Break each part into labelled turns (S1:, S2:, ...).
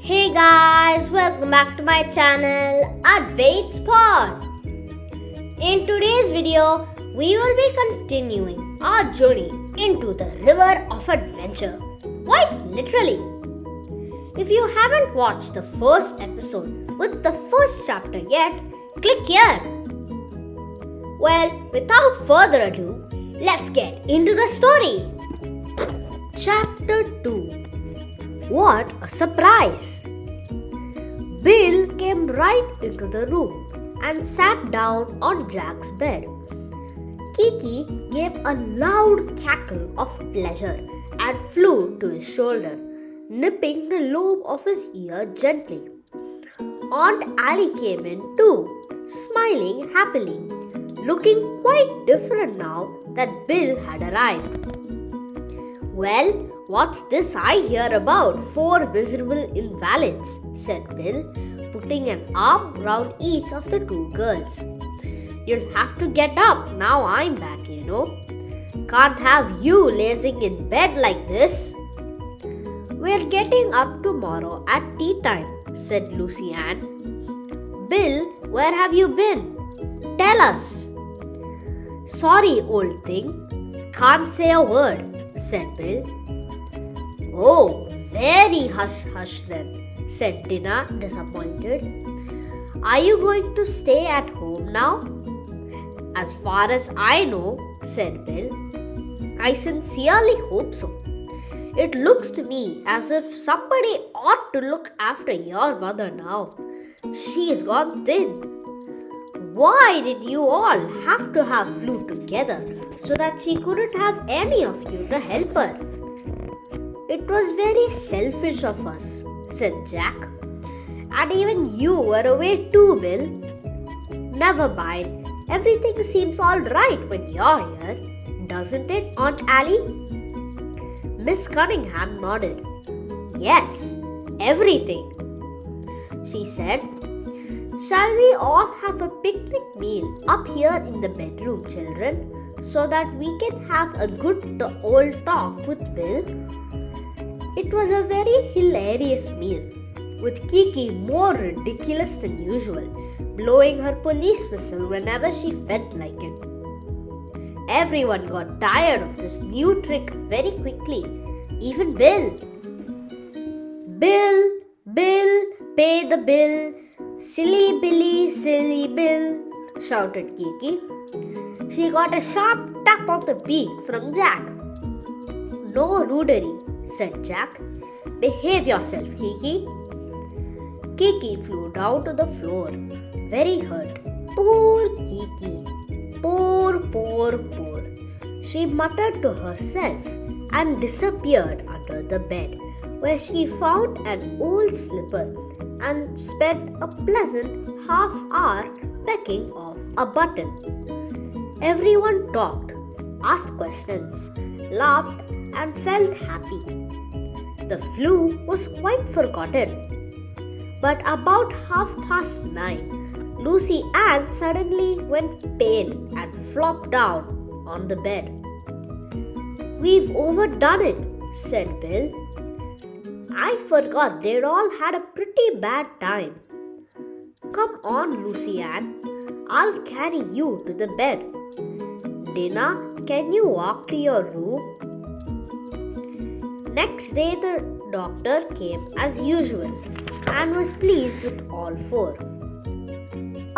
S1: Hey guys, welcome back to my channel Advaith's Pod. In today's video, we will be continuing our journey into the river of adventure. Quite literally. If you haven't watched the first episode with the first chapter yet, click here. Well, without further ado, let's get into the story. Chapter 2. What a surprise! Bill came right into the room and sat down on Jack's bed. Kiki gave a loud cackle of pleasure and flew to his shoulder, nipping the lobe of his ear gently. Aunt Allie came in too, smiling happily, looking quite different now that Bill had arrived. "Well, what's this I hear about 4 miserable invalids?" said Bill, putting an arm round each of the 2 girls. "You'll have to get up now I'm back, Can't have you lazing in bed like this." "We're getting up tomorrow at tea time," said Lucy Ann. "Bill, where have you been? Tell us." "Sorry, old thing. Can't say a word," said Bill. "Oh, very hush then," said Dinah, disappointed. "Are you going to stay at home now?" "As far as I know," said Bill. "I sincerely hope so. It looks to me as if somebody ought to look after your mother now. She's gone thin. Why did you all have to have flew together so that she couldn't have any of you to help her?" "It was very selfish of us," said Jack. "And even you were away too, Bill." "Never mind. Everything seems all right when you're here, doesn't it, Aunt Allie?" Miss Cunningham nodded. "Yes, everything," she said. "Shall we all have a picnic meal up here in the bedroom, children, so that we can have a good old talk with Bill?" It was a very hilarious meal, with Kiki more ridiculous than usual, blowing her police whistle whenever she felt like it. Everyone got tired of this new trick very quickly, even Bill. "Bill, Bill, pay the bill. Silly Billy, silly Bill," shouted Kiki. She got a sharp tap on the beak from Jack. "No rudery," said Jack. "Behave yourself, Kiki." Kiki flew down to the floor, very hurt. "Poor Kiki. Poor, poor, poor," she muttered to herself and disappeared under the bed, where she found an old slipper and spent a pleasant half-hour pecking off a button. Everyone talked, asked questions, laughed, and felt happy. The flu was quite forgotten. But about 9:30, Lucy Ann suddenly went pale and flopped down on the bed. "We've overdone it," said Bill. "I forgot they'd all had a pretty bad time." "Come on, Lucy Ann. I'll carry you to the bed. Dinah, can you walk to your room?" Next day, the doctor came as usual and was pleased with all 4.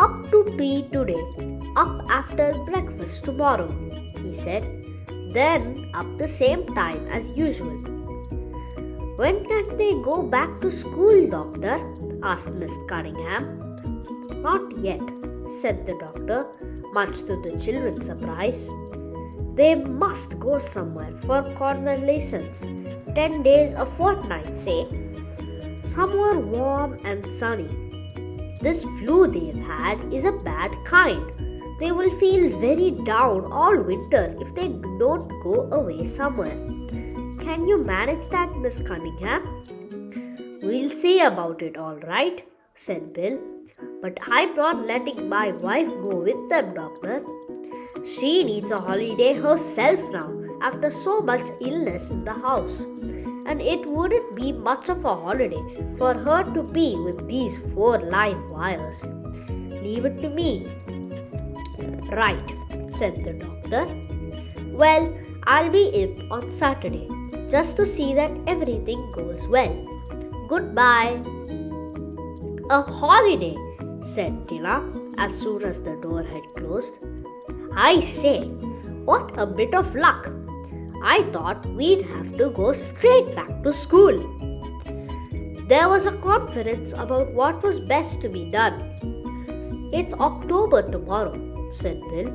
S1: "Up to tea today, up after breakfast tomorrow," he said. "Then up the same time as usual." "When can they go back to school, doctor?" asked Miss Cunningham. "Not yet," said the doctor, much to the children's surprise. "They must go somewhere for convalescence, 10 days a fortnight, say. Somewhere warm and sunny. This flu they've had is a bad kind. They will feel very down all winter if they don't go away somewhere. Can you manage that, Miss Cunningham?" "We'll see about it, all right," said Bill. "But I'm not letting my wife go with them, doctor. She needs a holiday herself now after so much illness in the house. and it wouldn't be much of a holiday for her to be with these 4 live wires. Leave it to me. Right, said the doctor. Well, I'll be in on Saturday just to see that everything goes well. Goodbye. A holiday, said Tina as soon as the door had closed. I say, what a bit of luck. I thought we'd have to go straight back to school. There was a conference about what was best to be done. It's October tomorrow, said Bill,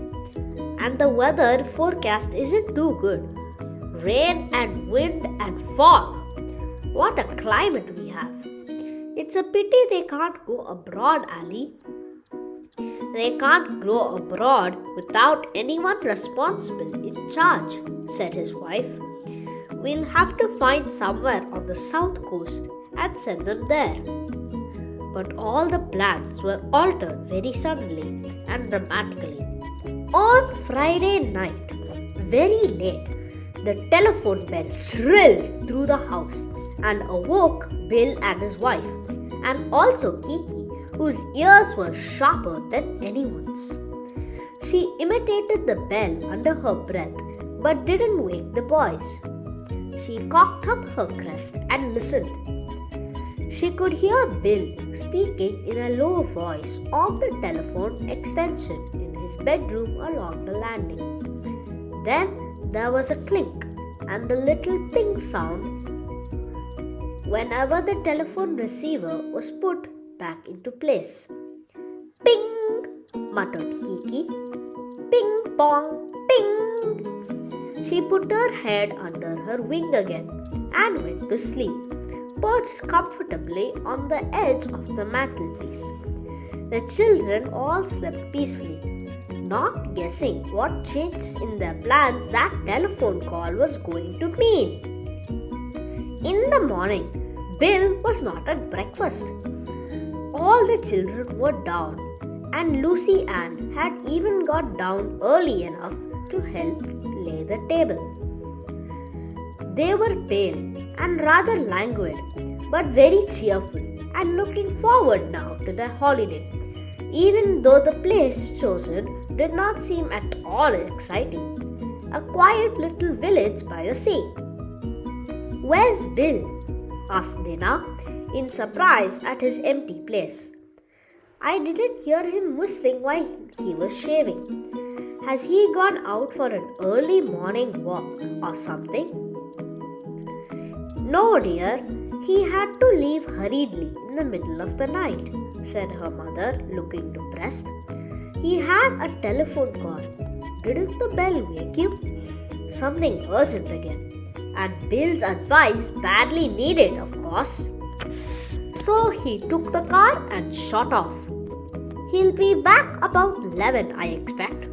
S1: and the weather forecast isn't too good. Rain and wind and fog. What a climate we have. It's a pity they can't go abroad, Ali. They can't go abroad without anyone responsible in charge, said his wife. We'll have to find somewhere on the south coast and send them there. But all the plans were altered very suddenly and dramatically. On Friday night, very late, the telephone bell shrilled through the house and awoke Bill and his wife, and also Kiki, whose ears were sharper than anyone's. She imitated the bell under her breath but didn't wake the boys. She cocked up her crest and listened. She could hear Bill speaking in a low voice on the telephone extension in his bedroom along the landing. Then there was a clink and the little ping sound whenever the telephone receiver was put back into place. Ping, muttered Kiki. Ping pong, ping. She put her head under her wing again and went to sleep, perched comfortably on the edge of the mantelpiece. The children all slept peacefully, not guessing what change in their plans that telephone call was going to mean. In the morning, Bill was not at breakfast. All the children were down, and Lucy Ann had even got down early enough to help lay the table. They were pale and rather languid, but very cheerful and looking forward now to their holiday, even though the place chosen did not seem at all exciting. A quiet little village by the sea. Where's Bill? Asked Dina, in surprise at his empty place. I didn't hear him whistling while he was shaving. Has he gone out for an early morning walk or something? No, dear. He had to leave hurriedly in the middle of the night, said her mother, looking depressed. He had a telephone call. Didn't the bell wake you? Something urgent again. And Bill's advice badly needed, of course. So he took the car and shot off. He'll be back about 11, I expect.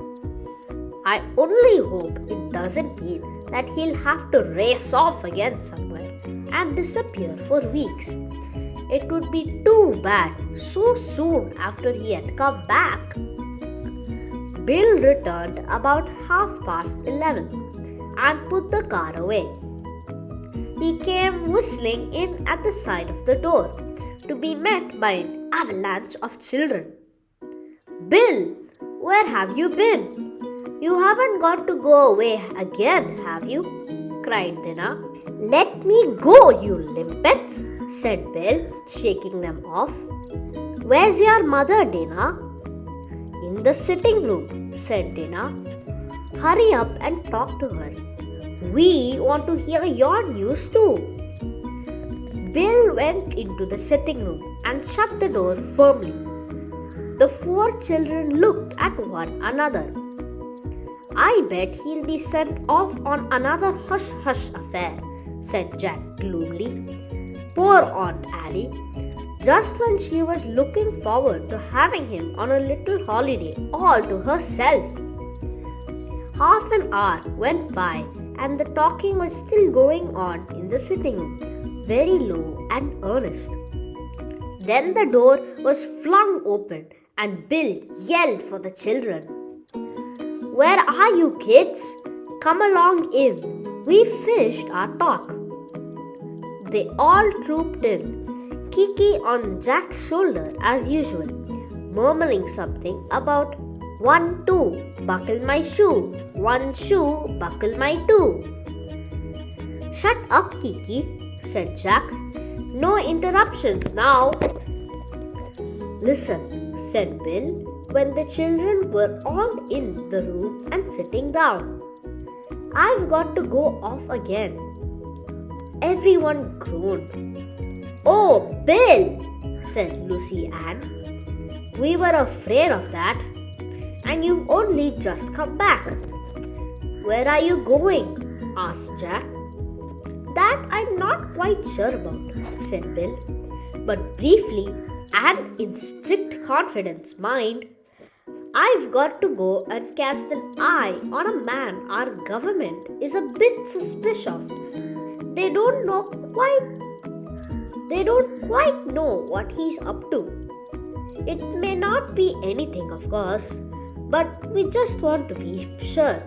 S1: I only hope it doesn't mean that he'll have to race off again somewhere and disappear for weeks. It would be too bad so soon after he had come back. Bill returned about 11:30 and put the car away. He came whistling in at the side of the door, to be met by an avalanche of children. Bill, where have you been? You haven't got to go away again, have you? Cried Dina. Let me go, you limpets, said Bill, shaking them off. Where's your mother, Dina? In the sitting room, said Dina. Hurry up and talk to her. We want to hear your news too. Bill went into the sitting room and shut the door firmly. The 4 children looked at one another. I bet he'll be sent off on another hush-hush affair, said Jack gloomily. Poor Aunt Allie. Just when she was looking forward to having him on a little holiday all to herself. Half an hour went by and the talking was still going on in the sitting room, very low and earnest. Then the door was flung open and Bill yelled for the children. Where are you kids? Come along in. We finished our talk. They all trooped in, Kiki on Jack's shoulder as usual, murmuring something about 1, 2, buckle my shoe, 1 shoe, buckle my 2. Shut up, Kiki, said Jack. No interruptions now. Listen, said Bill, when the children were all in the room and sitting down. I've got to go off again. Everyone groaned. Oh, Bill, said Lucy Ann. We were afraid of that. And you've only just come back. Where are you going? Asked Jack. That I'm not quite sure about, said Bill. But briefly and in strict confidence, mind, I've got to go and cast an eye on a man our government is a bit suspicious of. They don't quite know what he's up to. It may not be anything, of course, but we just want to be sure.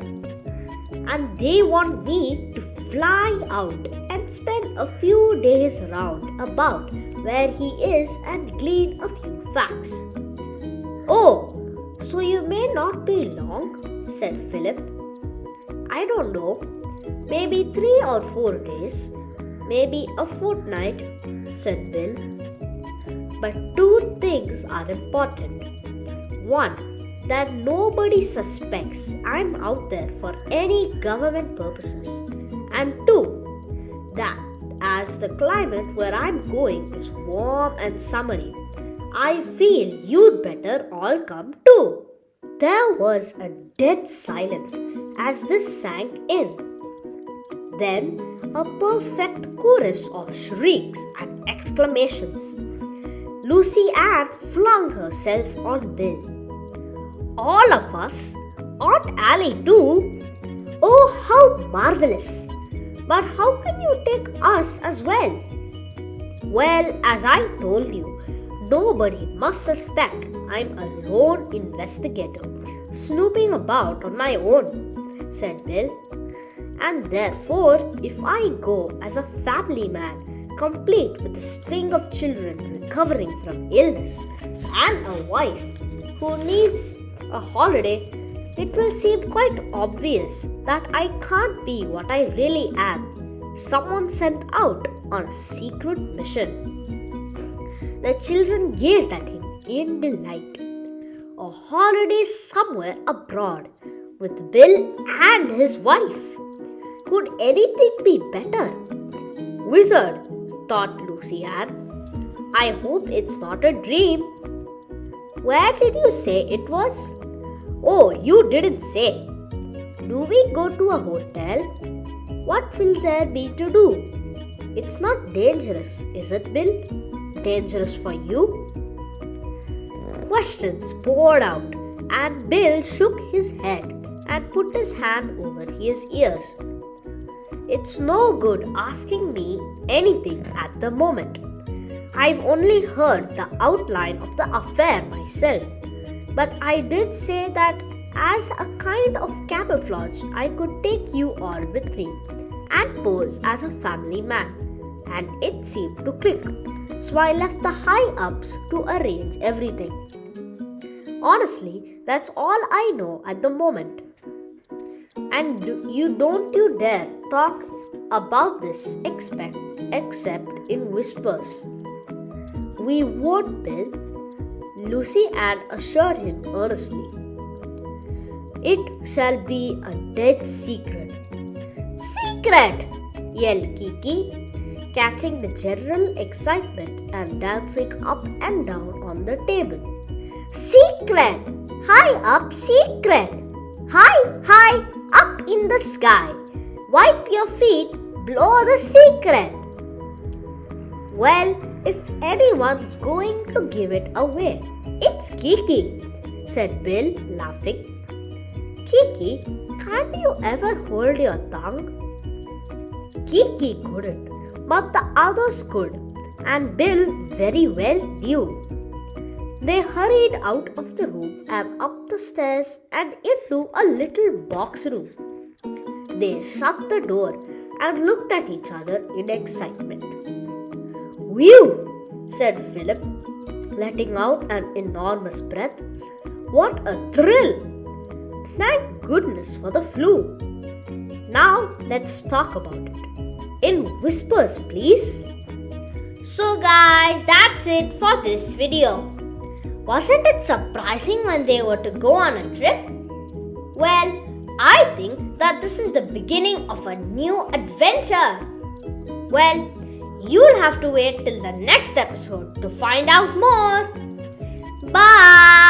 S1: And they want me to fly out and spend a few days round about where he is and glean a few facts. Oh, so you may not be long, said Philip. I don't know. Maybe 3 or 4 days. Maybe a fortnight, said Bill. But 2 things are important. 1, that nobody suspects I'm out there for any government purposes. And 2, that as the climate where I'm going is warm and summery, I feel you'd better all come too. There was a dead silence as this sank in. Then a perfect chorus of shrieks and exclamations. Lucy Ann flung herself on Bill. All of us? Aunt Allie too? Oh, how marvelous! But how can you take us as well? Well, as I told you, nobody must suspect I'm a lone investigator snooping about on my own, said Bill. And therefore, if I go as a family man, complete with a string of children recovering from illness and a wife who needs a holiday, it will seem quite obvious that I can't be what I really am, someone sent out on a secret mission. The children gazed at him in delight. A holiday somewhere abroad with Bill and his wife. Could anything be better? Wizard, thought Lucy Ann. I hope it's not a dream. Where did you say it was? Oh, you didn't say. Do we go to a hotel? What will there be to do? It's not dangerous, is it, Bill? Dangerous for you? Questions poured out, and Bill shook his head and put his hand over his ears. It's no good asking me anything at the moment. I've only heard the outline of the affair myself, but I did say that as a kind of camouflage I could take you all with me and pose as a family man, and it seemed to click, so I left the high-ups to arrange everything. Honestly, that's all I know at the moment. And you dare talk about this except in whispers. We won't, Bill, Lucy Ann assured him earnestly. It shall be a dead secret. Secret! yelled Kiki, catching the general excitement and dancing up and down on the table. Secret! High up, secret! High, up in the sky. Wipe your feet, blow the secret. Well, if anyone's going to give it away, it's Kiki, said Bill, laughing. Kiki, can't you ever hold your tongue? Kiki couldn't, but the others could, and Bill very well knew. They hurried out of the room and up the stairs and into a little box room. They shut the door and looked at each other in excitement. "Whew!" said Philip, letting out an enormous breath. "What a thrill! Thank goodness for the flu. Now let's talk about it. In whispers, please." So guys, that's it for this video. Wasn't it surprising when they were to go on a trip? Well, I think that this is the beginning of a new adventure. Well, you'll have to wait till the next episode to find out more. Bye!